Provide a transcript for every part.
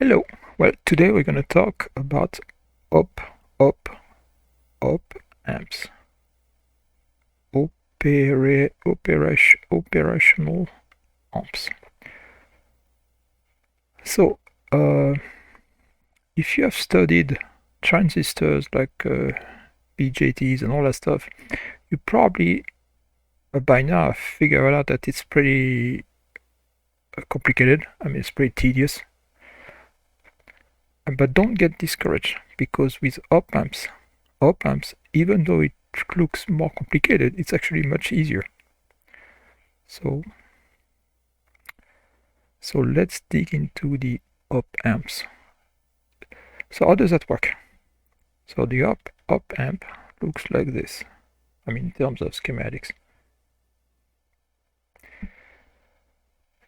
Hello. Well, today we're going to talk about op op op amps, operational amps. So, if you have studied transistors like BJTs and all that stuff, you probably by now have figured out that it's pretty complicated. I mean, it's pretty tedious. But don't get discouraged, because with op amps, even though it looks more complicated, it's actually much easier. So let's dig into the op amps. So how does that work? So the op amp looks like this. I mean, in terms of schematics,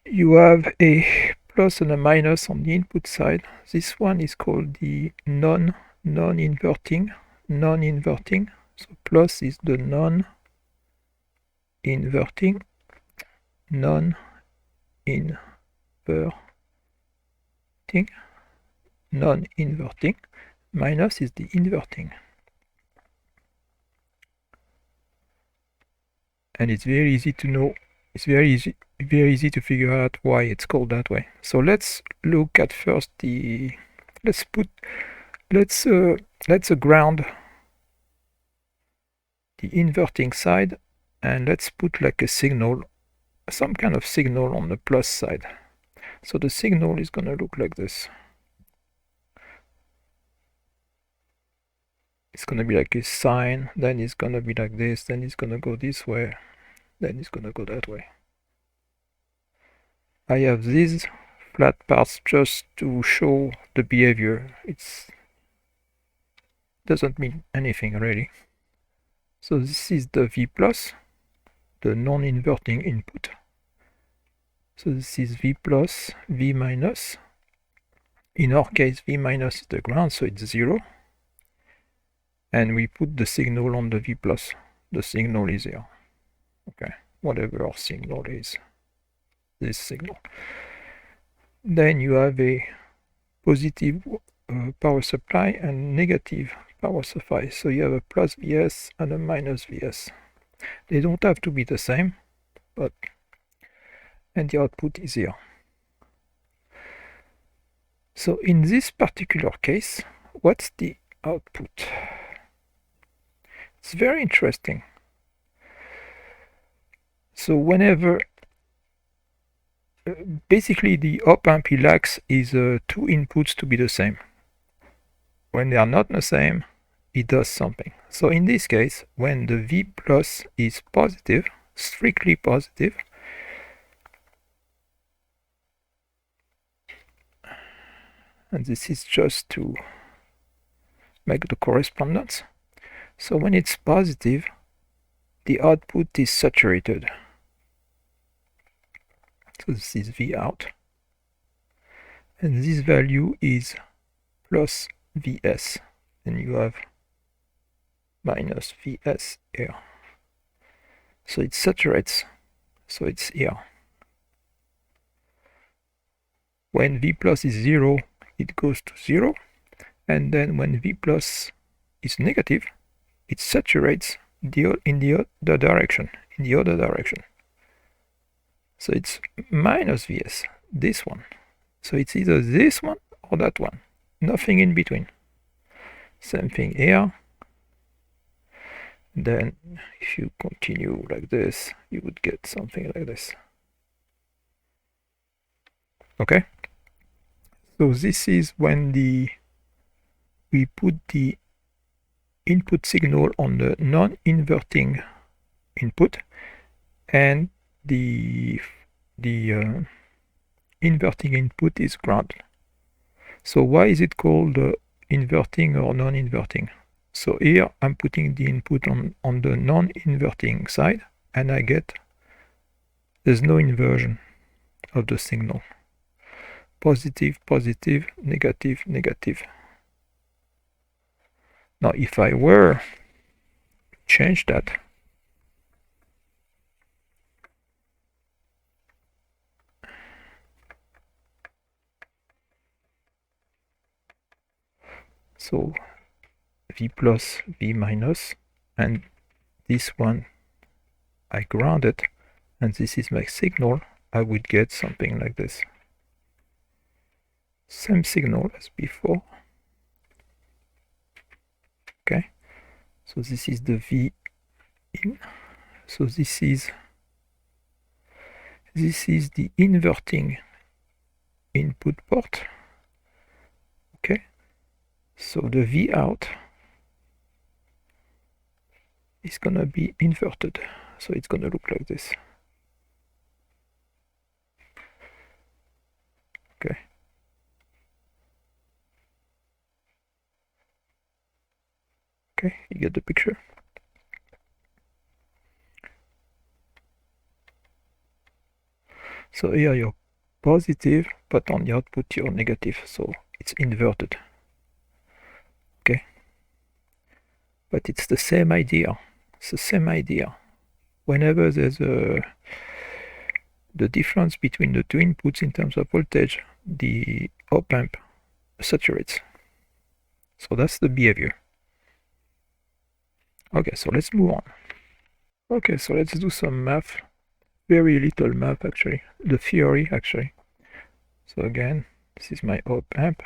you have a plus and a minus on the input side. This one is called the non-inverting. So plus is the non-inverting. Non-inverting. Minus is the inverting. And it's very easy to know. It's very easy to figure out why it's called that way. So let's look at first the let's ground the inverting side, and let's put like a signal, some kind of signal on the plus side. So the signal is going to look like this. It's going to be like a sine, then it's going to be like this, then it's going to go this way, then it's going to go that way. I have these flat parts just to show the behavior. It doesn't mean anything really. So this is the V plus, the non-inverting input. So this is V plus, V minus. In our case, V minus is the ground, so it's 0. And we put the signal on the V plus. The signal is here. Okay, whatever our signal is, this signal. Then you have a positive power supply and negative power supply. So you have a plus Vs and a minus Vs. They don't have to be the same, but and the output is here. So in this particular case, what's the output? It's very interesting. So whenever basically the op amp he likes is two inputs to be the same. When they are not the same, it does something. So in this case, when the V plus is positive, strictly positive, and this is just to make the correspondence. So when it's positive, the output is saturated. So this is V out. And this value is plus Vs. And you have minus Vs here. So it saturates. So it's here. When V plus is 0, it goes to 0. And then when V plus is negative, it saturates in the other direction. So it's minus Vs, this one. So it's either this one or that one. Nothing in between. Same thing here. Then if you continue like this, you would get something like this. Okay? So this is when we put the input signal on the non-inverting input, and the inverting input is ground. So why is it called inverting or non-inverting? So here I'm putting the input on the non-inverting side, and there's no inversion of the signal. Positive, positive, negative, negative. Now if I were to change that, So V plus, V minus, and this one I ground it, and this is my signal. I would get something like this. Same signal as before. Okay, so this is the V in. So this is the inverting input port. Okay, so the V out is gonna be inverted, so it's gonna look like this. Okay. Okay, you get the picture. So here you're positive, but on the output you're negative, so it's inverted. Okay, but it's the same idea. It's the same idea. Whenever there's the difference between the two inputs in terms of voltage, the op-amp saturates. So that's the behavior. Okay, so let's move on. Okay, so let's do some math. Very little math actually. The theory actually. So again, this is my op-amp.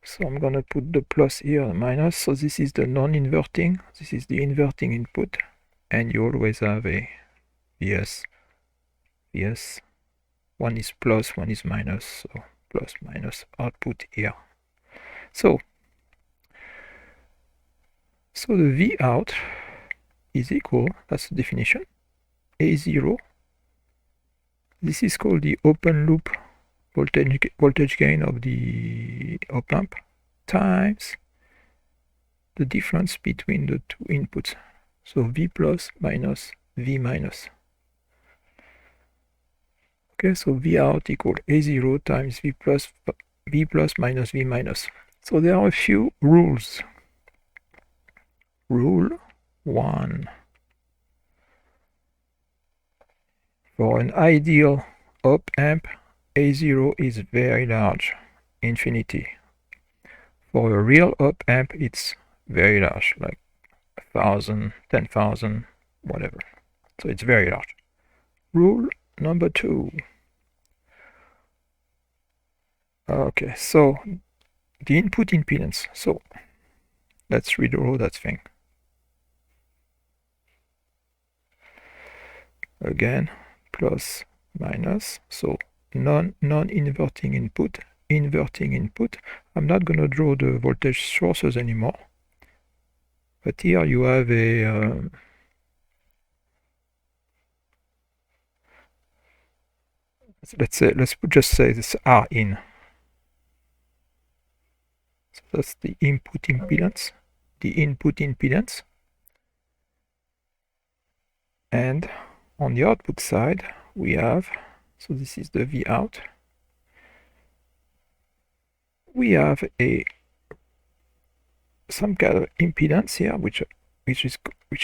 So I'm gonna put the plus here and minus. So this is the non-inverting, this is the inverting input, and you always have a VS. One is plus, one is minus, so plus minus output here. So the V out is equal, that's the definition, A0. This is called the open loop voltage gain of the op-amp times the difference between the two inputs. So V plus minus V minus. Okay, so V out equal A0 times V plus minus V minus. So there are a few rules. Rule 1. For an ideal op-amp, A0 is very large, infinity. For a real op-amp, it's very large, like 1,000, 10,000, whatever. So it's very large. Rule number 2. Okay, so the input impedance. So let's redraw that thing. Again, plus, minus. So non-inverting input, inverting input. I'm not going to draw the voltage sources anymore. But here you have a let's just say this R in. So that's the input impedance, and on the output side we have, so this is the V out, we have some kind of impedance here, which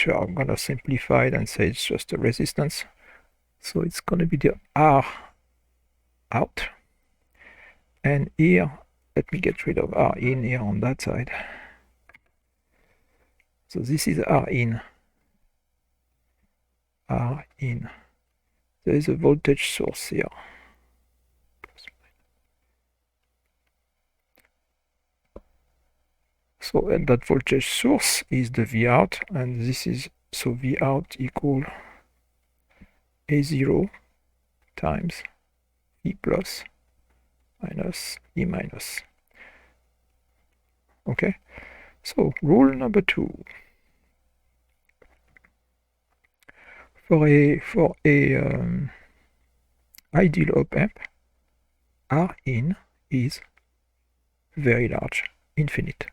I'm gonna simplify it and say it's just a resistance. So it's gonna be the R out, and here let me get rid of R in here on that side. So this is R in. R in. There is a voltage source here. So and that voltage source is the V out, and this is, so V out equal A0 times V plus minus V minus. Okay, so rule number 2. For a ideal op-amp, R in is very large, infinite.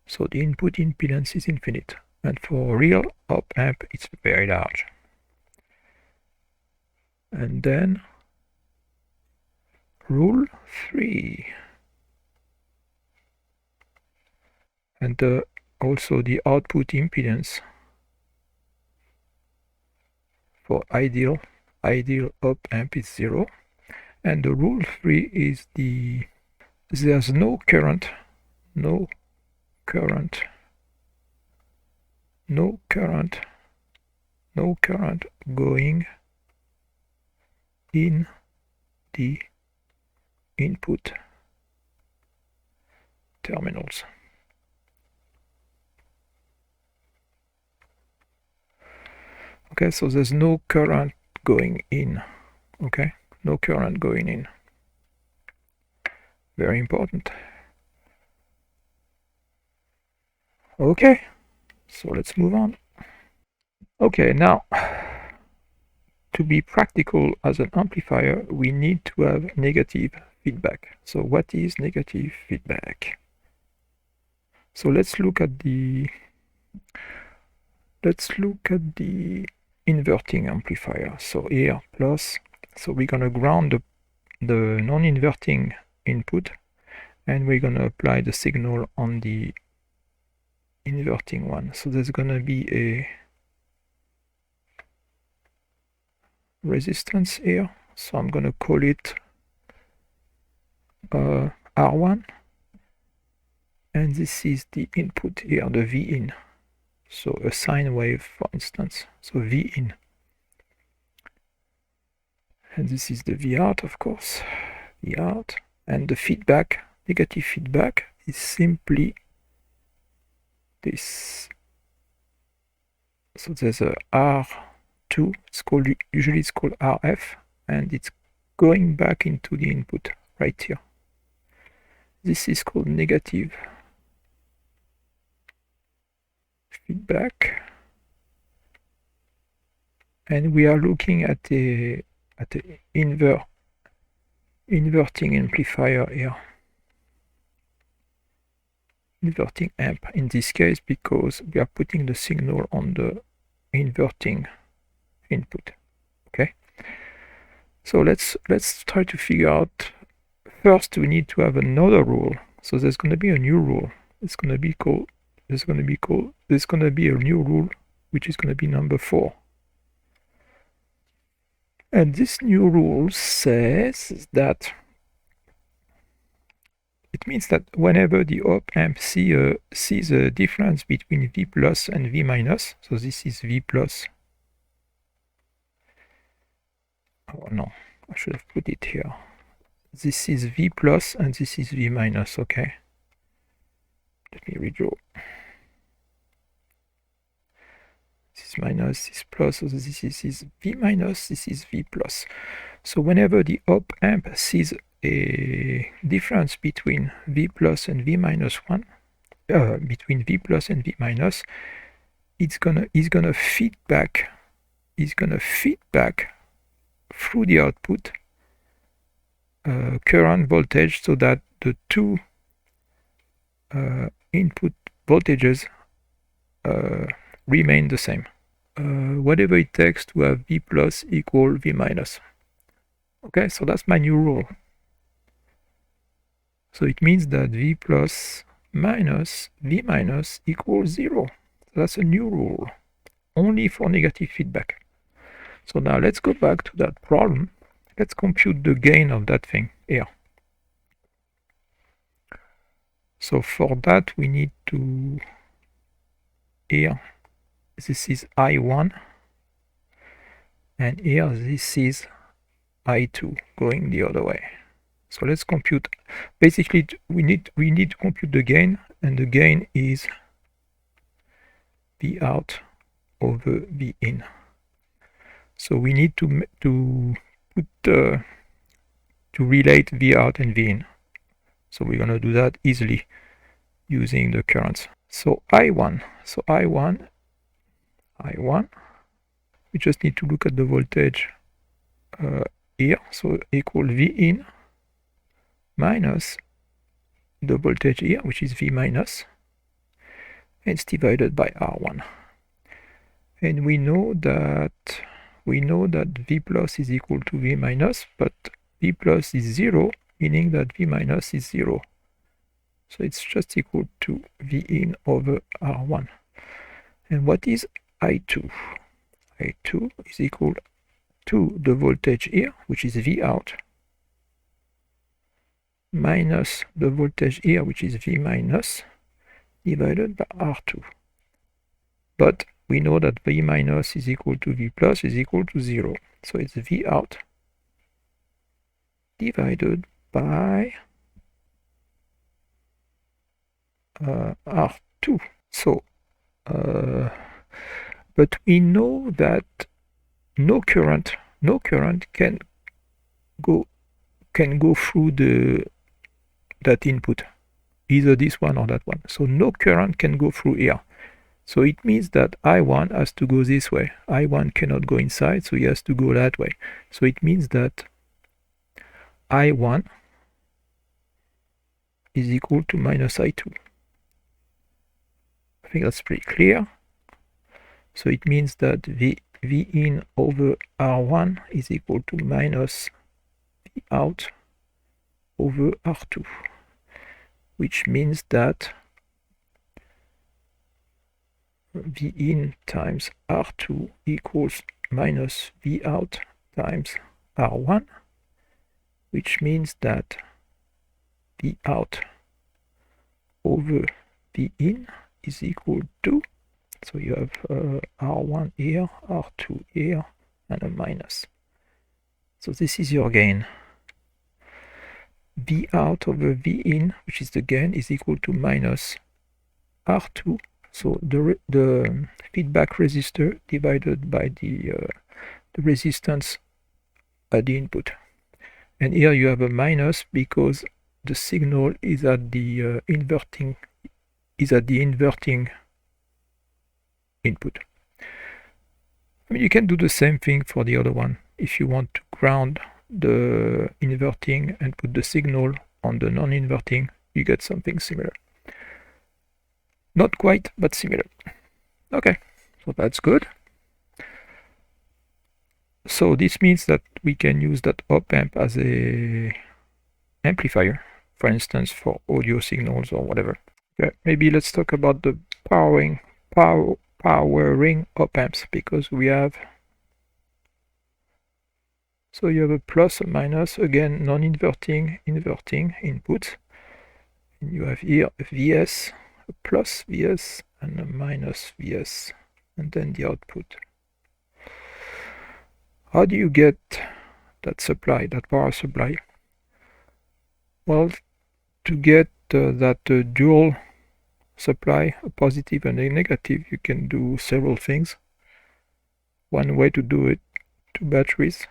So the input impedance is infinite, and for a real op-amp it's very large. And then rule 3, and also the output impedance for ideal op-amp is 0, And the rule 3 is there's no current going in the input terminals. Okay, so there's no current going in. Okay, no current going in. Very important. Okay, so let's move on. Okay, now to be practical as an amplifier, we need to have negative feedback. So what is negative feedback? So let's look at the inverting amplifier. So here plus, so we're gonna ground the non-inverting input, and we're gonna apply the signal on the inverting one. So there's gonna be a resistance here, so I'm gonna call it R1, and this is the input here, the V in, so a sine wave, for instance, so V in, and this is the V out, of course, V out, and the feedback, negative feedback, is simply this. So there's a R2, usually it's called RF, and it's going back into the input right here. This is called negative feedback, and we are looking at the inverting amplifier here, inverting amp in this case, because we are putting the signal on the inverting input. Okay, so let's try to figure out. First, we need to have another rule. So there's going to be a new rule. There's going to be a new rule, which is going to be number 4. And this new rule says that it means that whenever the op amp sees a difference between V plus and V minus, so this is V plus. Oh no, I should have put it here. This is V plus and this is V minus, okay? Let me redraw. This is minus, this is plus, so this is V minus, this is V plus. So whenever the op amp sees a difference between V plus and V minus 1, between V plus and V minus, it's gonna feedback through the output current voltage, so that the two input voltages remain the same. Whatever it takes to have V plus equal V minus. Okay, so that's my new rule. So it means that V plus minus V minus equals 0. So that's a new rule, only for negative feedback. So now let's go back to that problem. Let's compute the gain of that thing here. So for that we need to, here this is I1, and here this is I2 going the other way. So let's compute. Basically we need to compute the gain, and the gain is V out over V in. So we need to relate V out and V in. So we're going to do that easily using the currents. So I1, we just need to look at the voltage here. So equal V in minus the voltage here, which is V minus, and it's divided by R1. And we know that V plus is equal to V minus, but V plus is 0, meaning that V minus is 0. So it's just equal to V in over R1. And what is I2? I2 is equal to the voltage here, which is V out, minus the voltage here, which is V minus, divided by R2. But we know that V minus is equal to V plus is equal to 0. So it's V out divided by R2. So, but we know that no current can go through that input, either this one or that one. So no current can go through here. So it means that I1 has to go this way. I1 cannot go inside, so he has to go that way. So it means that I1 is equal to minus I2. I think that's pretty clear. So it means that V in over R1 is equal to minus V out over R2, which means that V in times R2 equals minus V out times R1, which means that V out over V in is equal to, so you have R1 here, R2 here, and a minus. So this is your gain. V out over V in, which is the gain, is equal to minus R2. So the feedback resistor divided by the resistance at the input. And here you have a minus because the signal is at the inverting input. I mean, you can do the same thing for the other one. If you want to ground the inverting and put the signal on the non-inverting, you get something similar. Not quite, but similar. Okay, so that's good. So this means that we can use that op-amp as a amplifier, for instance, for audio signals or whatever. Okay, maybe let's talk about the powering op-amps, because we have, so you have a plus, a minus, again non-inverting, inverting inputs, and you have here a Vs, a plus Vs and a minus Vs, and then the output. How do you get that supply, that power supply? Well, to get that dual supply, a positive and a negative, you can do several things. One way to do it, 2 batteries.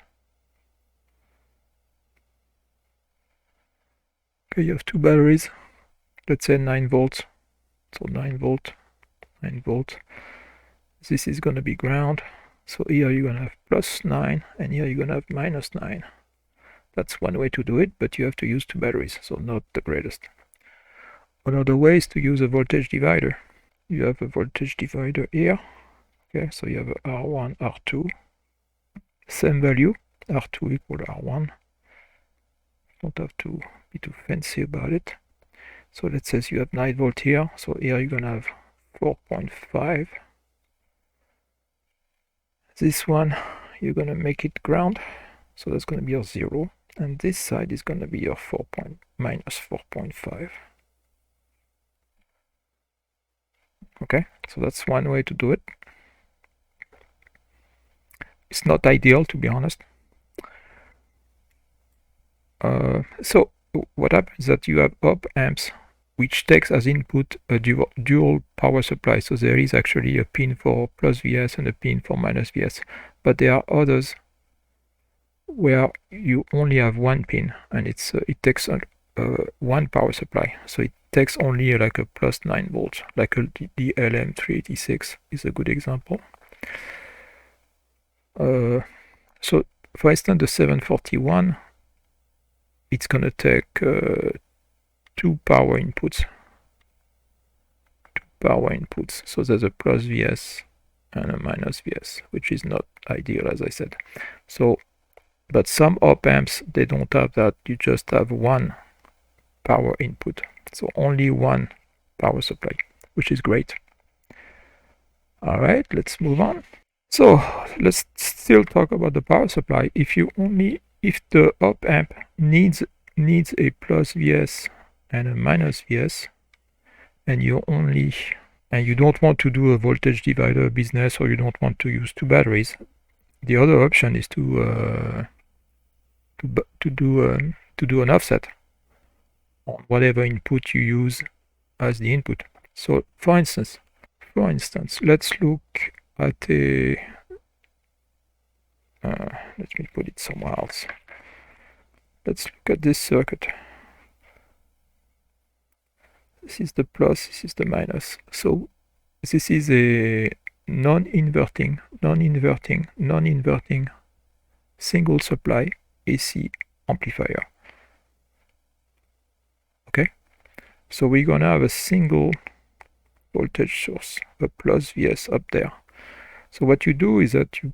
Okay, you have 2 batteries, let's say 9 volts. So 9 volt, 9 volt. This is going to be ground. So here you're going to have plus 9, and here you're going to have minus 9. That's one way to do it, but you have to use 2 batteries, so not the greatest. Another way is to use a voltage divider. You have a voltage divider here. Okay, so you have a R1, R2. Same value, R2 equal R1. Don't have to be too fancy about it. So let's say you have 9 volt here, so here you're going to have 4.5. This one, you're going to make it ground, so that's going to be your 0. And this side is going to be your minus 4.5. Okay, so that's one way to do it. It's not ideal, to be honest. So what happens is that you have op-amps which takes as input a dual power supply. So there is actually a pin for plus Vs and a pin for minus Vs. But there are others where you only have one pin, and it takes one power supply. So it takes only like a plus 9 volts, like the LM386 is a good example. So for instance, the 741, it's going to take 2 power inputs. So there's a plus Vs and a minus Vs, which is not ideal, as I said. So, but some op-amps, they don't have that. You just have one power input. So only one power supply, which is great. All right, let's move on. So let's still talk about the power supply. If the op-amp needs needs a plus Vs and a minus Vs, and you don't want to do a voltage divider business, or you don't want to use two batteries, the other option is to do an offset on whatever input you use as the input. So for instance, let's look at a let me put it somewhere else. Let's look at this circuit. This is the plus, this is the minus. So this is a non-inverting single supply AC amplifier. Okay, so we're gonna have a single voltage source, a plus Vs up there. So what you do is that you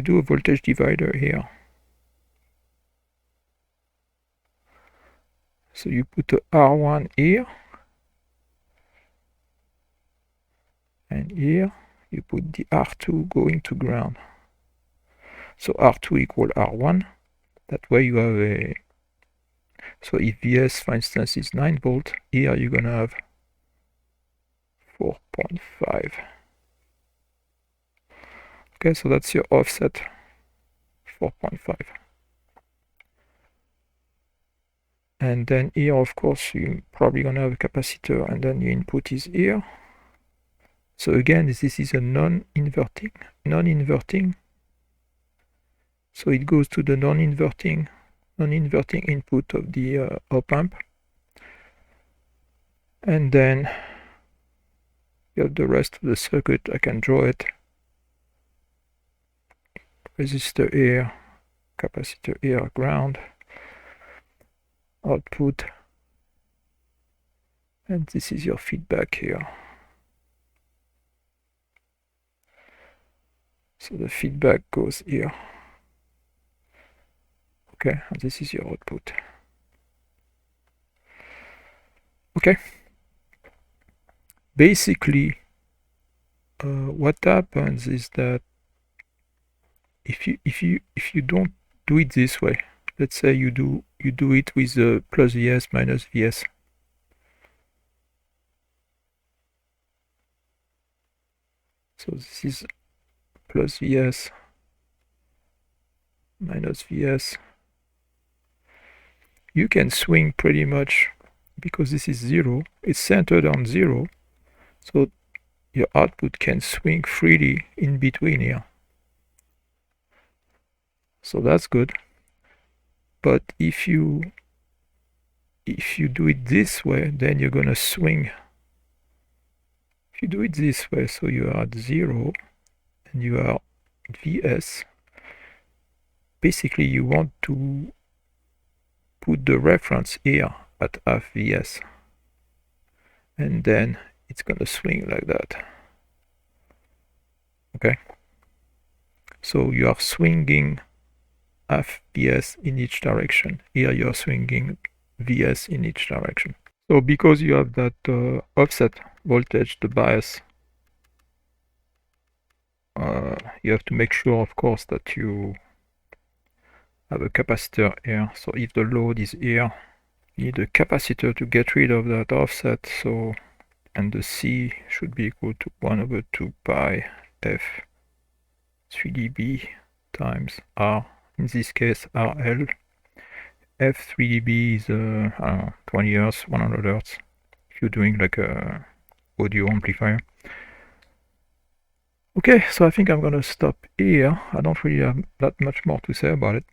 do a voltage divider here. So you put a R1 here, and here you put the R2 going to ground. So R2 equal R1. That way you have a, so if Vs for instance is 9 volt, here you're gonna have 4.5. Okay, so that's your offset, 4.5. And then here, of course, you're probably gonna have a capacitor, and then your input is here. So again, this is a non-inverting. So it goes to the non-inverting input of the op-amp. And then you have the rest of the circuit. I can draw it. Resistor here, capacitor here, ground, output, and this is your feedback here. So the feedback goes here. Okay, and this is your output. Okay. Basically, what happens is that if you don't do it this way, let's say you do it with plus Vs minus Vs. So this is plus Vs minus Vs. You can swing pretty much, because this is 0, it's centered on 0, so your output can swing freely in between here. So that's good. But if you do it this way, then you're gonna swing. If you do it this way, so you are at 0 and you are Vs, basically you want to put the reference here at half Vs, and then it's gonna swing like that. Okay, so you are swinging half Vs in each direction. Here you are swinging Vs in each direction. So because you have that offset voltage, the bias, you have to make sure, of course, that you have a capacitor here. So if the load is here, you need a capacitor to get rid of that offset. So, and the C should be equal to 1/2 pi f 3dB times R. In this case, RL. F 3dB is 20 Hz, 100 Hz. If you're doing like a audio amplifier. Okay, so I think I'm gonna stop here. I don't really have that much more to say about it.